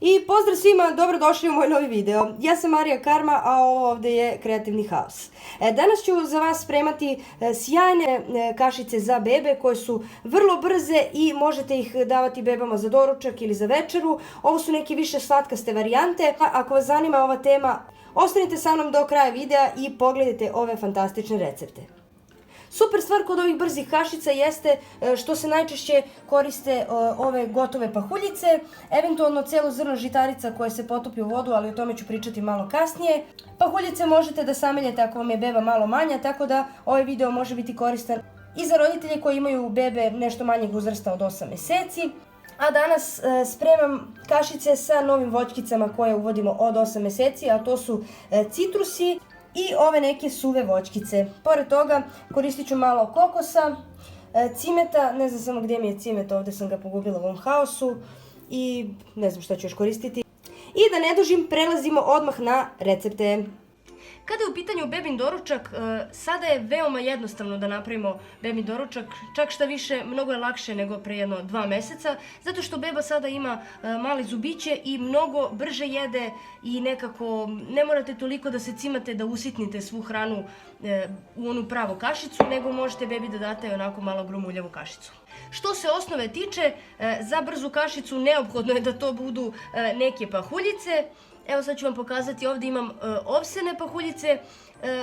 I pozdrav svima, dobrodošli u moj novi video. Ja sam Marija Karma, a ovo ovdje je Kreativni haos. Danas ću za vas spremati sjajne kašice za bebe koje su vrlo brze i možete ih davati bebama za doručak ili za večeru. Ovo su neke više slatkaste varijante. Ako vas zanima ova tema, ostanite sa mnom do kraja videa i pogledajte ove fantastične recepte. Super stvar kod ovih brzih kašica jeste što se najčešće koriste ove gotove pahuljice, eventualno celo zrno žitarica koje se potopi u vodu, ali o tome ću pričati malo kasnije. Pahuljice možete da sameljete ako vam je beba malo manja, tako da ovaj video može biti koristan i za roditelje koji imaju bebe nešto manjeg uzrasta od 8 meseci. A danas spremam kašice sa novim voćkicama koje uvodimo od 8 meseci, a to su citrusi i ove neke suve voćkice. Pored toga koristit ću malo kokosa, cimeta, ne znam samo gdje mi je cimet, ovdje sam ga pogubila u ovom haosu i ne znam što ću još koristiti. I da ne dužim, prelazimo odmah na recepte. Kada je u pitanju bebin doručak, sada je veoma jednostavno da napravimo bebin doručak, čak šta više, mnogo je lakše nego pre jedno 2 meseca, zato što beba sada ima male zubiće i mnogo brže jede i nekako ne morate toliko da se cimate da usitnite svu hranu u onu pravu kašicu, nego možete bebi da date onako malo gromuljavu kašicu. Što se osnove tiče, za brzu kašicu neophodno je da to budu neke pahuljice. Evo sad ću vam pokazati, ovdje imam ovsene pahuljice,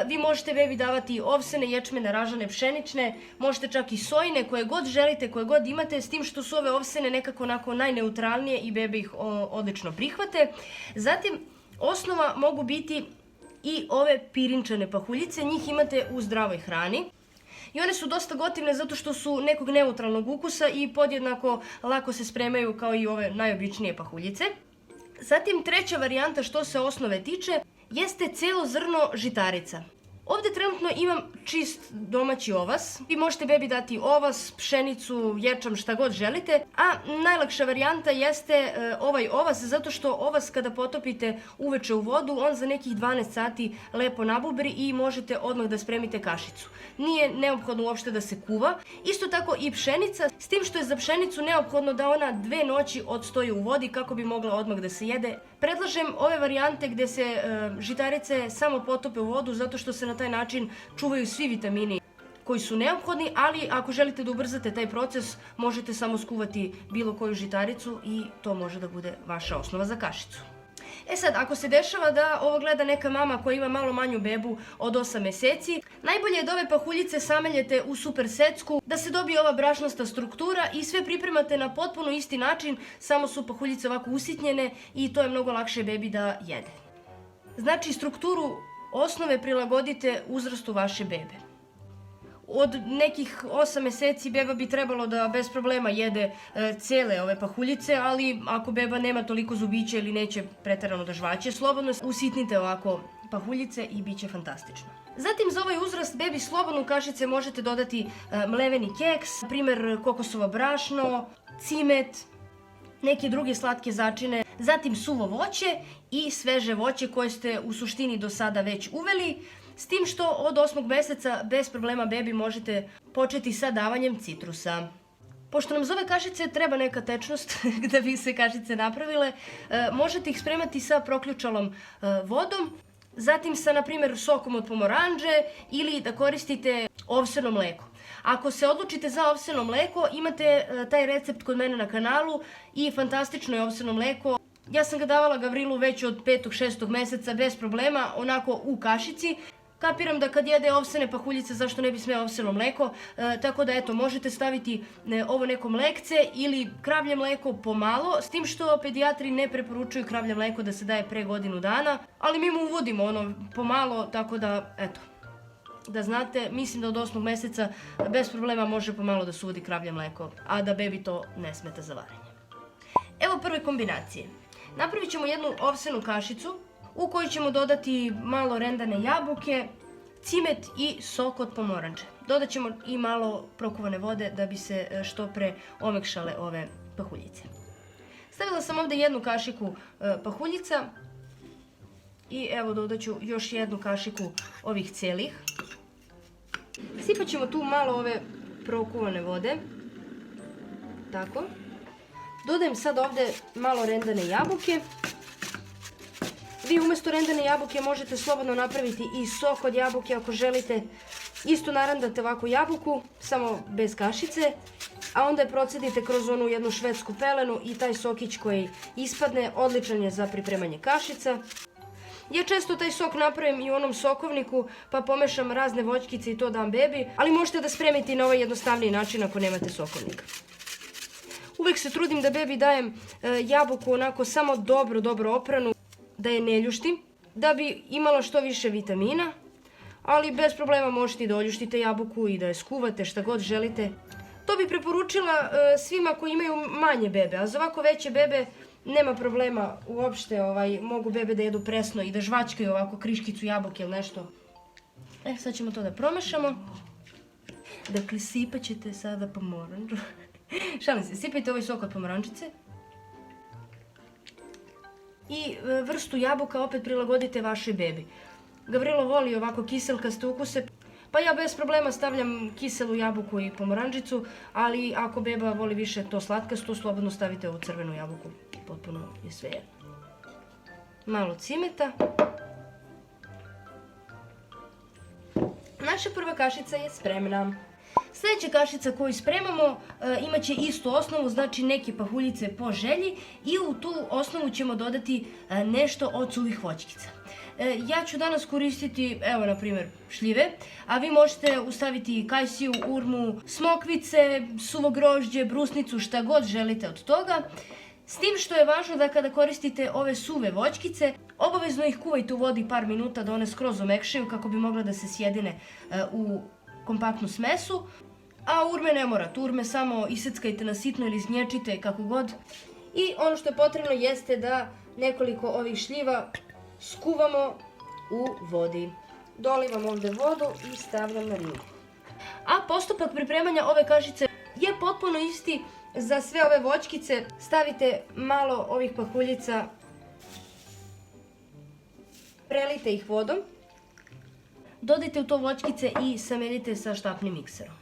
vi možete bebi davati ovsene, ječmene, ražane, pšenične, možete čak i sojine, koje god želite, koje god imate, s tim što su ove ovsene nekako onako najneutralnije i bebe ih odlično prihvate. Zatim, osnova mogu biti i ove pirinčane pahuljice, njih imate u zdravoj hrani. I one su dosta gotivne zato što su nekog neutralnog ukusa i podjednako lako se spremaju kao i ove najobičnije pahuljice. Zatim treća varijanta što se osnove tiče jeste celo zrno žitarica. Ovdje trenutno imam čist domaći ovas. Vi možete bebi dati ovas, pšenicu, ječam, šta god želite. A najlakša varijanta jeste ovaj ovas, zato što ovas kada potopite uveče u vodu, on za nekih 12 sati lepo nabubri i možete odmah da spremite kašicu. Nije neophodno uopšte da se kuva. Isto tako i pšenica, s tim što je za pšenicu neophodno da ona 2 noći odstoji u vodi kako bi mogla odmah da se jede. Predlažem ove varijante gdje se žitarice samo potope u vodu zato što se na taj način čuvaju svi vitamini koji su neophodni, ali ako želite da ubrzate taj proces, možete samo skuvati bilo koju žitaricu i to može da bude vaša osnova za kašicu. E sad, ako se dešava da ovo gleda neka mama koja ima malo manju bebu od 8 meseci, najbolje je da ove pahuljice sameljete u super secku, da se dobije ova brašnasta struktura i sve pripremate na potpuno isti način, samo su pahuljice ovako usitnjene i to je mnogo lakše bebi da jede. Znači, strukturu osnove prilagodite uzrastu vaše bebe. Od nekih 8 meseci beba bi trebalo da bez problema jede cele ove pahuljice, ali ako beba nema toliko zubića ili neće preterano da žvaće, slobodno usitnite ovako pahuljice i bit će fantastično. Zatim za ovaj uzrast bebi slobodno u kašice možete dodati mleveni keks, na primjer kokosovo brašno, cimet, neke druge slatke začine, zatim suvo voće i sveže voće koje ste u suštini do sada već uveli, s tim što od 8. meseca bez problema bebi možete početi sa davanjem citrusa. Pošto nam za ove kašice treba neka tečnost da bi se kašice napravile, možete ih spremati sa proključalom vodom, zatim sa, na primjer, sokom od pomoranđe ili da koristite ovseno mleko. Ako se odlučite za ovseno mleko, imate taj recept kod mene na kanalu i fantastično je ovseno mleko. Ja sam ga davala Gavrilu već od 5. 6. meseca bez problema, onako u kašici. Kapiram da kad jede ovsene pahuljice, zašto ne bi smeo ovseno mleko, tako da eto, možete staviti ovo neko mlekce ili kravlje mleko pomalo, s tim što pedijatri ne preporučuju kravlje mleko da se daje pre godinu dana, ali mi mu uvodimo ono pomalo, tako da eto, da znate, mislim da od 8. meseca bez problema može pomalo da se uvodi kravlje mleko, a da bebi to ne smeta za varenje. Evo prve kombinacije. Napravit ćemo jednu ovsenu kašicu u kojoj ćemo dodati malo rendane jabuke, cimet i sok od pomoranđe. Dodat ćemo i malo prokuvane vode da bi se što pre omekšale ove pahuljice. Stavila sam ovdje jednu kašiku pahuljica i evo dodat ću još jednu kašiku ovih celih. Sipat ćemo tu malo ove prokuvane vode. Tako. Dodajem sad ovde malo rendane jabuke. Vi umjesto rendane jabuke možete slobodno napraviti i sok od jabuke ako želite. Isto narandate ovako jabuku, samo bez kašice, a onda je procedite kroz onu jednu švedsku pelenu i taj sokić koji ispadne odličan je za pripremanje kašica. Ja često taj sok napravim i u onom sokovniku, pa pomešam razne voćkice i to dam bebi, ali možete da spremite i na ovaj jednostavniji način ako nemate sokovnik. Uvek se trudim da bebi dajem jabuku onako samo dobro opranu, da je ne ljuštim, da bi imala što više vitamina, ali bez problema možete i da oljuštite jabuku i da je skuvate šta god želite. To bi preporučila svima koji imaju manje bebe, a za ovako veće bebe nema problema uopšte, mogu bebe da jedu presno i da žvačkaju ovako kriškicu jabuke ili nešto. Sad ćemo to da promešamo. Dakle, sipat ćete sada pomoranđu. Šalim se, sipajte ovaj sok od pomorančice. I vrstu jabuka opet prilagodite vašoj bebi. Gavrilo voli ovako kiselkaste ukuse, pa ja bez problema stavljam kiselu jabuku i pomoranđicu, ali ako beba voli više to slatkasto, slobodno stavite ovu crvenu jabuku. Potpuno je sve jedno. Malo cimeta. Naša prva kašica je spremna. Sljedeća kašica koju spremamo imaće istu osnovu, znači neke pahuljice po želji i u tu osnovu ćemo dodati nešto od suvih voćkica. Ja ću danas koristiti, evo na primjer, šljive, a vi možete ustaviti kajsiju, urmu, smokvice, suvo grožđe, brusnicu, šta god želite od toga. S tim što je važno da kada koristite ove suve voćkice, obavezno ih kuvajte u vodi par minuta da one skroz omekšaju kako bi mogla da se sjedine u kompaktnu smesu. A urme ne morate, urme samo iseckajte na sitno ili iznječite kako god. I ono što je potrebno jeste da nekoliko ovih šljiva skuvamo u vodi. Dolivam ovdje vodu i stavljam na ringu. A postupak pripremanja ove kašice je potpuno isti za sve ove voćkice. Stavite malo ovih pahuljica, prelijte ih vodom, dodajte u to voćkice i samelite sa štapnim mikserom.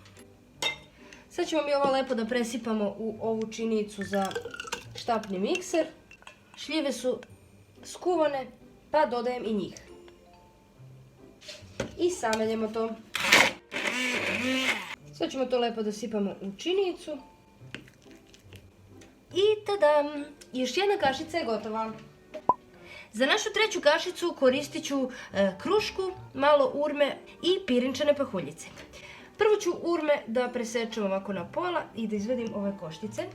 Sad ćemo mi ovo lepo da presipamo u ovu činicu za štapni mikser. Šljive su skuvane, pa dodajem i njih. I sameljemo to. Sad ćemo to lepo da sipamo u činicu. I tadam! Još jedna kašica je gotova. Za našu treću kašicu koristit ću krušku, malo urme i pirinčane pahuljice. Prvo ću urme da presečem ovako na pola i da izvedim ove koštice.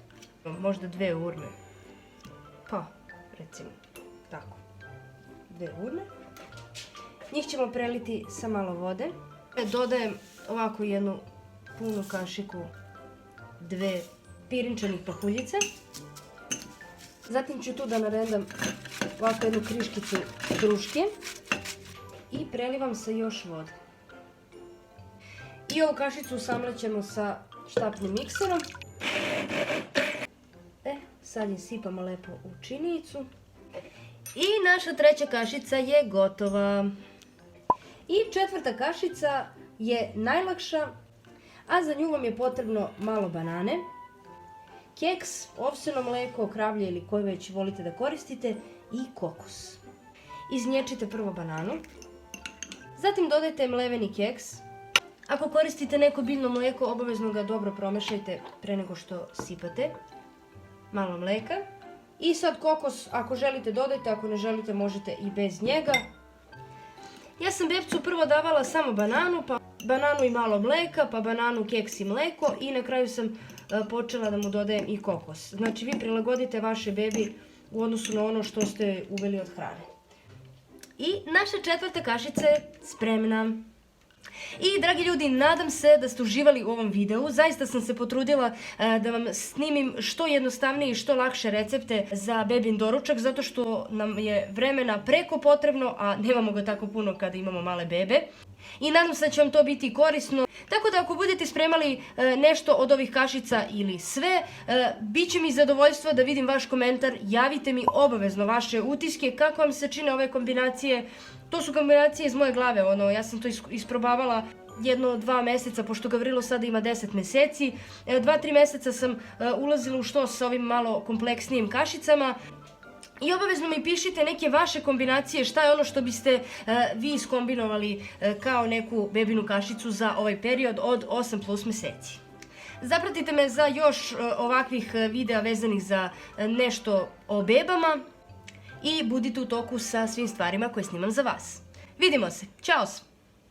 Možda 2 urme. Pa, recimo, tako. 2 urme. Njih ćemo preliti sa malo vode. Dodajem ovako jednu punu kašiku 2 pirinčanih pahuljice. Zatim ću tu da narendam ovako jednu kriškicu kruške i prelivam sa još vode. I ovu kašicu samlećemo sa štapnim mikserom. Sad je sipamo lepo u činicu. I naša treća kašica je gotova. I četvrta kašica je najlakša, a za nju vam je potrebno malo banane, keks, ovseno mleko, kravlje ili koje već volite da koristite i kokos. Iznječite prvo bananu, zatim dodajte mleveni keks. Ako koristite neko biljno mlijeko, obavezno ga dobro promešajte pre nego što sipate. Malo mleka. I sad kokos, ako želite dodajte, ako ne želite možete i bez njega. Ja sam bebcu prvo davala samo bananu, pa bananu i malo mleka, pa bananu, keks i mleko i na kraju sam počela da mu dodajem i kokos. Znači vi prilagodite vaše bebi u odnosu na ono što ste uveli od hrane. I naša četvrta kašica je spremna. I dragi ljudi, nadam se da ste uživali u ovom videu. Zaista sam se potrudila da vam snimim što jednostavnije i što lakše recepte za bebin doručak, zato što nam je vremena preko potrebno, a nemamo ga tako puno kada imamo male bebe. I nadam se da će vam to biti korisno. Tako da ako budete spremali nešto od ovih kašica ili sve, bit će mi zadovoljstvo da vidim vaš komentar. Javite mi obavezno vaše utiske, kako vam se čine ove kombinacije. To su kombinacije iz moje glave, ja sam to isprobavala jedno 2 meseca, pošto Gavrilo sada ima 10 meseci. 2-3 meseca sam ulazila u što sa ovim malo kompleksnijim kašicama. I obavezno mi pišite neke vaše kombinacije, šta je ono što biste vi iskombinovali kao neku bebinu kašicu za ovaj period od 8+ meseci. Zapratite me za još ovakvih videa vezanih za nešto o bebama i budite u toku sa svim stvarima koje snimam za vas. Vidimo se, ćao!